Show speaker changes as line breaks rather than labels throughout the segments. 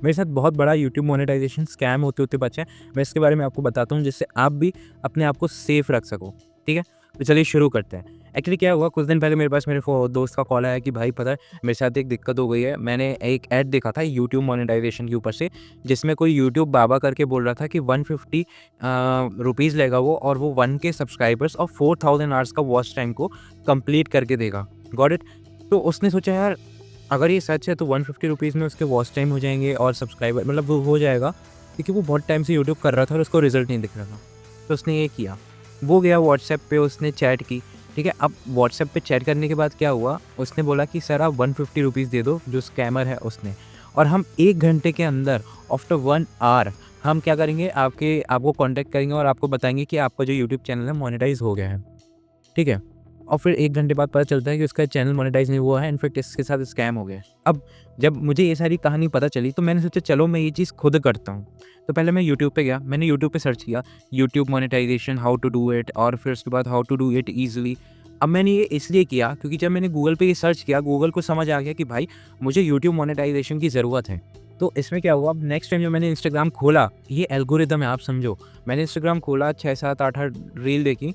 मेरे साथ बहुत बड़ा यूट्यूब मोनेटाइजेशन स्कैम होते-होते बचा है। मैं इसके बारे में आपको बताता हूँ जिससे आप भी अपने आप को सेफ रख सको, ठीक है? तो चलिए शुरू करते हैं। एक्चुअली क्या हुआ, कुछ दिन पहले मेरे पास मेरे दोस्त का कॉल आया कि भाई पता है मेरे साथ एक दिक्कत हो गई है। मैंने एक ऐड देखा था यूट्यूब मोनेटाइजेशन के ऊपर से, जिसमें कोई यूट्यूब बाबा करके बोल रहा था कि 150 रुपीज़ लेगा वो, और वो 1 के सब्सक्राइबर्स और 4000 आवर्स का वॉच टाइम को कंप्लीट करके देगा। Got it? तो उसने सोचा यार अगर ये सच है तो 150 रुपीज़ में उसके वॉच टाइम हो जाएँगे और सब्सक्राइबर मतलब वो हो जाएगा, क्योंकि वो बहुत टाइम से यूट्यूब कर रहा था और उसको रिज़ल्ट नहीं दिख रहा था। तो उसने ये किया, वो गया व्हाट्सएप पे, उसने चैट की, ठीक है? अब व्हाट्सएप पे चैट करने के बाद क्या हुआ, उसने बोला कि सर आप 150 रुपीज़ दे दो, जो स्कैमर है उसने, और हम 1 घंटे के अंदर आफ्टर 1 आवर हम क्या करेंगे, आपको कॉन्टैक्ट करेंगे और आपको बताएँगे कि आपका जो यूट्यूब चैनल है मोनेटाइज़ हो गया है, ठीक है? और फिर 1 घंटे बाद पता चलता है कि उसका चैनल मोनेटाइज़ नहीं हुआ है, इनफैक्ट इसके साथ स्कैम हो गया है। अब जब मुझे ये सारी कहानी पता चली तो मैंने सोचा चलो मैं ये चीज़ खुद करता हूँ। तो पहले मैं यूट्यूब पे गया, मैंने यूट्यूब पे सर्च किया, YouTube monetization how to do it, और फिर उसके बाद how to do it easily. अब मैंने ये इसलिए किया क्योंकि जब मैंने गूगल पे ये सर्च किया, गूगल को समझ आ गया कि भाई मुझे यूट्यूब मोनेटाइज़ेशन की ज़रूरत है। तो इसमें क्या हुआ, अब नेक्स्ट टाइम जब मैंने इंस्टाग्राम खोला, ये एल्गोरिदम है आप समझो। मैंने इंस्टाग्राम खोला, 6, 7, 8 रील देखी,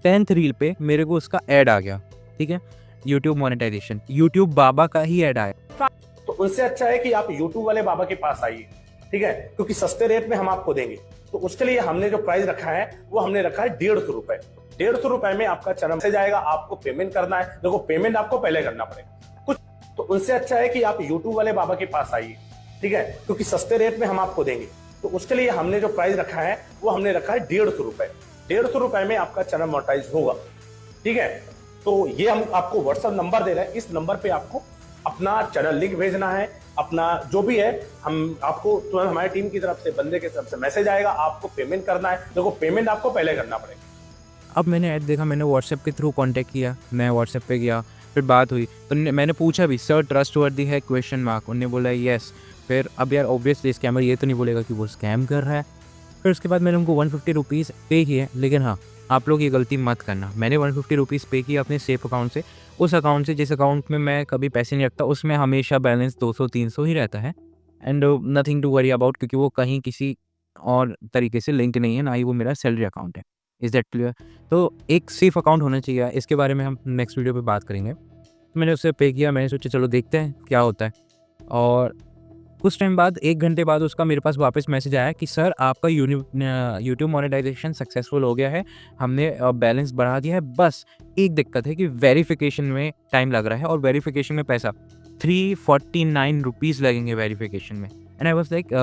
10th रील पे मेरे को उसका ऐड आ गया, ठीक है? यूट्यूब मोनेटाइज़ेशन, यूट्यूब बाबा का ही ऐड आया।
तो उनसे अच्छा है कि आप यूट्यूब वाले बाबा के पास आइए, ठीक है, क्योंकि सस्ते रेट में हम आपको देंगे। तो उसके लिए हमने जो प्राइस रखा है वो हमने रखा है 150 रुपए। 150 रुपए में आपका चैनल से जाएगा, आपको पेमेंट करना है। देखो पेमेंट आपको पहले करना पड़ेगा कुछ। तो उनसे अच्छा है कि आप यूट्यूब वाले बाबा के पास आइए, ठीक है, क्योंकि सस्ते रेट में हम आपको देंगे। तो उसके लिए हमने जो प्राइस रखा है वो हमने रखा है 150 रुपए। 150 रुपए में आपका चैनल मोनेटाइज होगा, ठीक है। तो ये हम आपको व्हाट्सएप नंबर दे रहे हैं, इस नंबर पे आपको अपना चैनल लिंक भेजना है, अपना जो भी है, हम आपको तुरंत हमारी टीम की तरफ से, बंदे की तरफ से मैसेज आएगा, आपको पेमेंट करना है। देखो पेमेंट आपको पहले करना पड़ेगा।
अब मैंने ऐड देखा, मैंने व्हाट्सएप के थ्रू कॉन्टैक्ट किया, मैं व्हाट्सएप पे गया, फिर बात हुई, तो मैंने पूछा भी सर ट्रस्टवर्दी है क्वेश्चन मार्क, उन्होंने बोला येस। फिर अब यार ऑब्वियसली स्कैमर ये तो नहीं बोलेगा कि वो स्कैम कर रहा है। फिर उसके बाद मैंने उनको 150 रुपीज़ पे किए, लेकिन हाँ, आप लोग ये गलती मत करना। मैंने 150 रुपीज़ पे किए अपने सेफ अकाउंट से, उस अकाउंट से जिस अकाउंट में मैं कभी पैसे नहीं रखता, उसमें हमेशा बैलेंस 200-300 ही रहता है, and nothing to worry about, क्योंकि वो कहीं किसी और तरीके से लिंक नहीं है, ना ही वो मेरा सैलरी अकाउंट है। Is that clear? तो एक सेफ अकाउंट होना चाहिए, इसके बारे में हम नेक्स्ट वीडियो पे बात करेंगे। तो मैंने उससे पे किया, मैंने सोचा चलो देखते हैं क्या होता है, और कुछ टाइम बाद 1 घंटे बाद उसका मेरे पास वापस मैसेज आया कि सर आपका यूट्यूब मोनेटाइजेशन सक्सेसफुल हो गया है, हमने बैलेंस बढ़ा दिया है, बस एक दिक्कत है कि वेरिफिकेशन में टाइम लग रहा है, और वेरिफिकेशन में पैसा 349 रुपीज़ लगेंगे वेरिफिकेशन में। एंड आई वाज लाइक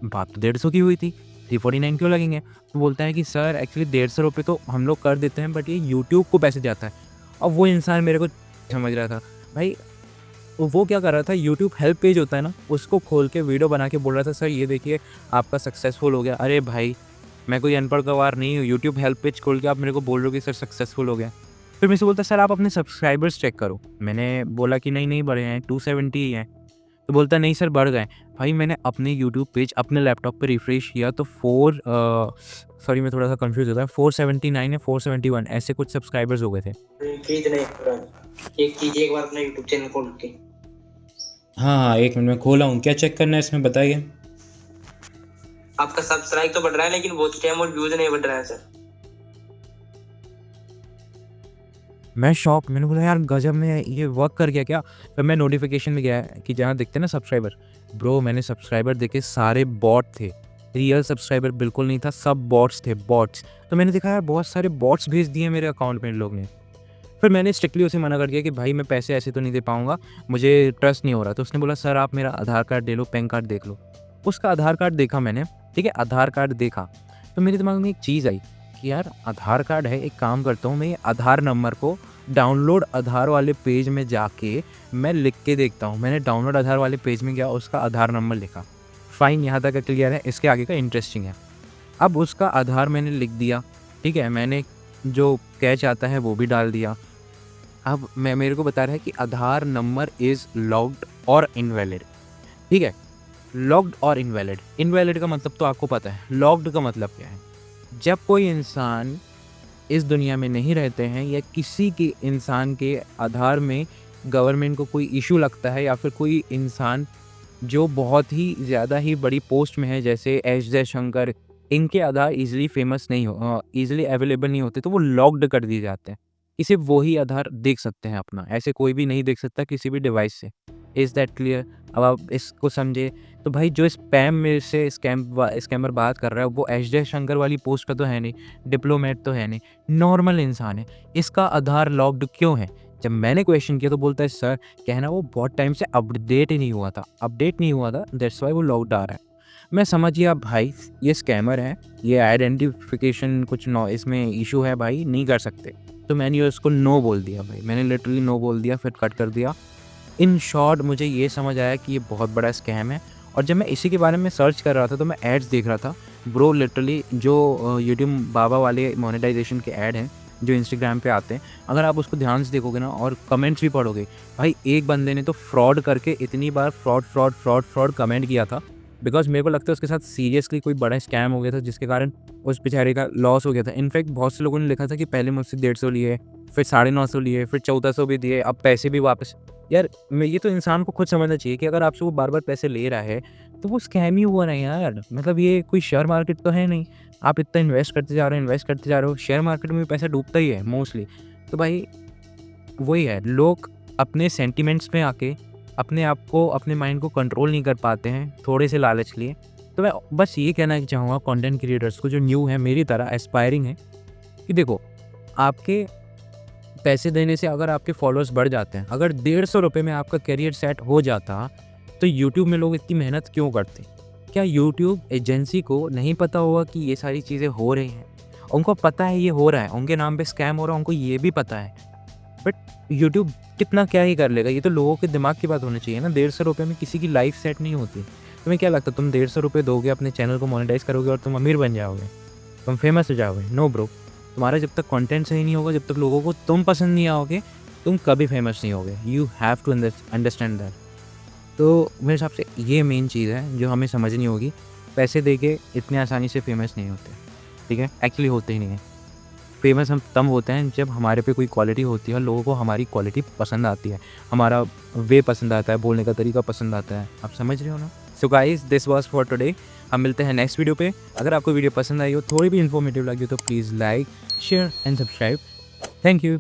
बात तो 150 की हुई थी, 349 क्यों लगेंगे? तो बोलता है कि सर एक्चुअली 150 रुपये तो हम लोग कर देते हैं, बट ये यूट्यूब को पैसे जाता है। अब वो इंसान मेरे को समझ रहा था भाई, वो क्या कर रहा था, यूट्यूब हेल्प पेज होता है ना, उसको खोल के वीडियो बना के बोल रहा था सर ये देखिए आपका सक्सेसफुल हो गया। अरे भाई, मैं कोई अनपढ़ गँवार नहीं हूँ, यूट्यूब हेल्प पेज खोल के आप मेरे को बोल रहे हो कि सर सक्सेसफुल हो गया। फिर मेरे से बोलता है सर आप अपने सब्सक्राइबर्स चेक करो। मैंने बोला कि नहीं बढ़े हैं, 270 ही हैं। तो बोलता है नहीं सर बढ़ गए। भाई मैंने अपने यूट्यूब पेज अपने लैपटॉप पे रिफ्रेश किया तो सॉरी मैं थोड़ा-सा कन्फ्यूज़ हो गया, 479 या 471 ऐसे कुछ सब्सक्राइबर्स हो गए थे।
खरीद नहीं पूरा। एक कीजिए एक बार अपना यूट्यूब चैनल खोल के।
हाँ, हाँ, 1 मिनट में खोला हूँ। क्या चेक करना है इसमें बताइए?
आपका सब्सक्राइब तो बढ़ रहा है लेकिन वॉच टाइम और व्यूज नहीं बढ़ रहा है सर।
मैं शॉक, मैंने बोला यार गज़ब में ये वर्क कर गया क्या? फिर मैं नोटिफ़िकेशन में गया कि जहाँ दिखते हैं ना सब्सक्राइबर, ब्रो मैंने सब्सक्राइबर देखे सारे बॉट थे। रियल सब्सक्राइबर बिल्कुल नहीं था, सब बॉट्स थे, बॉट्स। तो मैंने देखा यार बहुत सारे बॉट्स भेज दिए मेरे अकाउंट में इन लोग ने। फिर मैंने स्ट्रिक्टली उसे मना कर दिया कि भाई मैं पैसे ऐसे तो नहीं दे पाऊँगा, मुझे ट्रस्ट नहीं हो रहा। तो उसने बोला सर आप मेरा आधार कार्ड ले लो, पैन कार्ड देख लो। उसका आधार कार्ड देखा मैंने, ठीक है? आधार कार्ड देखा, तो मेरे दिमाग में एक चीज़ आई कि यार आधार कार्ड है, एक काम करता हूँ मैं ये आधार नंबर को डाउनलोड आधार वाले पेज में जाके मैं लिख के देखता हूँ। मैंने डाउनलोड आधार वाले पेज में गया, उसका आधार नंबर लिखा। फाइन, यहाँ तक क्लियर है, इसके आगे का इंटरेस्टिंग है। अब उसका आधार मैंने लिख दिया, ठीक है? मैंने जो कैच आता है वो भी डाल दिया। अब मेरे को बता रहा है कि आधार नंबर इज़ लॉक्ड और इनवैलिड, ठीक है? लॉक्ड और इनवैलिड, इनवैलिड का मतलब तो आपको पता है, लॉक्ड का मतलब क्या है? जब कोई इंसान इस दुनिया में नहीं रहते हैं या किसी के इंसान के आधार में गवर्नमेंट को कोई इशू लगता है या फिर कोई इंसान जो बहुत ही ज़्यादा ही बड़ी पोस्ट में है, जैसे एस जयशंकर, इनके आधार ईज़िली फेमस नहीं हो ईज़िली अवेलेबल नहीं होते, तो वो लॉक्ड कर दिए जाते हैं कि सिर्फ वही आधार देख सकते हैं अपना, ऐसे कोई भी नहीं देख सकता किसी भी डिवाइस से। Is that clear? अब आप इसको समझे। तो भाई जो स्पैम में से स्कैमर बात कर रहा है, वो एस जयशंकर वाली पोस्ट का तो है नहीं, डिप्लोमेट तो है नहीं, नॉर्मल इंसान है। इसका आधार लॉक्ड क्यों है? जब मैंने क्वेश्चन किया तो बोलता है सर, कहना वो बहुत टाइम से अपडेट ही नहीं हुआ था, दैट्स वाई वो लॉक्ड आ रहा है। मैं समझ गया भाई, ये स्कैमर है, ये आइडेंटिफिकेशन कुछ नो इसमें इशू है भाई, नहीं कर सकते। तो मैंने उसको नो बोल दिया भाई, मैंने लिटरली नो बोल दिया, फिर कट कर दिया। इन शॉर्ट मुझे ये समझ आया कि ये बहुत बड़ा स्कैम है। और जब मैं इसी के बारे में सर्च कर रहा था तो मैं एड्स देख रहा था ब्रो, लिटरली जो यूट्यूब बाबा वाले मोनेटाइजेशन के ऐड हैं जो इंस्टाग्राम पे आते हैं, अगर आप उसको ध्यान से देखोगे ना और कमेंट्स भी पढ़ोगे, भाई एक बंदे ने तो फ्रॉड करके इतनी बार फ्रॉड कमेंट किया था, बिकॉज मेरे को लगता है उसके साथ सीरियसली कोई बड़ा स्कैम हो गया था, जिसके कारण उस बेचारे का लॉस हो गया था। इनफैक्ट बहुत से लोगों ने लिखा था कि पहले मुझसे 150 लिए, फिर 950 लिए, फिर 1400 भी दिए, अब पैसे भी वापस। यार ये तो इंसान को खुद समझना चाहिए कि अगर आपसे वो बार बार पैसे ले रहा है तो वो स्कैम ही हुआ नहीं यार। मतलब ये कोई शेयर मार्केट तो है नहीं, आप इतना इन्वेस्ट करते जा रहे हो, शेयर मार्केट में भी पैसा डूबता ही है मोस्टली। तो भाई वही है, लोग अपने सेंटिमेंट्स में आके अपने आप को, अपने माइंड को कंट्रोल नहीं कर पाते हैं थोड़े से लालच लिए। तो मैं बस ये कहना चाहूँगा कंटेंट क्रिएटर्स को जो न्यू है, मेरी तरह एस्पायरिंग है, कि देखो आपके पैसे देने से अगर आपके फॉलोअर्स बढ़ जाते हैं, अगर 150 रुपये में आपका करियर सेट हो जाता, तो यूट्यूब में लोग इतनी मेहनत क्यों करते? क्या यूट्यूब एजेंसी को नहीं पता होगा कि ये सारी चीज़ें हो रही हैं? उनको पता है ये हो रहा है, उनके नाम पे स्कैम हो रहा है, उनको ये भी पता है, बट यूट्यूब कितना क्या ही कर लेगा। ये तो लोगों के दिमाग की बात होनी चाहिए ना। 150 रुपये में किसी की लाइफ सेट नहीं होती। तुम्हें क्या लगता है तुम 150 रुपये दोगे, अपने चैनल को मोनेटाइज करोगे और तुम अमीर बन जाओगे, तुम फेमस हो जाओगे? नो ब्रो, तुम्हारा जब तक कंटेंट सही नहीं होगा, जब तक लोगों को तुम पसंद नहीं आओगे, तुम कभी फेमस नहीं होगे। You have to understand that. तो मेरे हिसाब से ये मेन चीज़ है जो हमें समझनी होगी। पैसे दे के इतने आसानी से फेमस नहीं होते, ठीक है? एक्चुअली होते ही नहीं हैं। फेमस हम तब होते हैं जब हमारे पे कोई क्वालिटी होती है और लोगों को हमारी क्वालिटी पसंद आती है, हमारा वे पसंद आता है, बोलने का तरीका पसंद आता है। आप समझ रहे हो ना? So guys, this was for today. हम मिलते हैं नेक्स्ट वीडियो पे। अगर आपको वीडियो पसंद आई हो, थोड़ी भी इन्फॉर्मेटिव लगी हो, तो please like, share and subscribe. Thank you.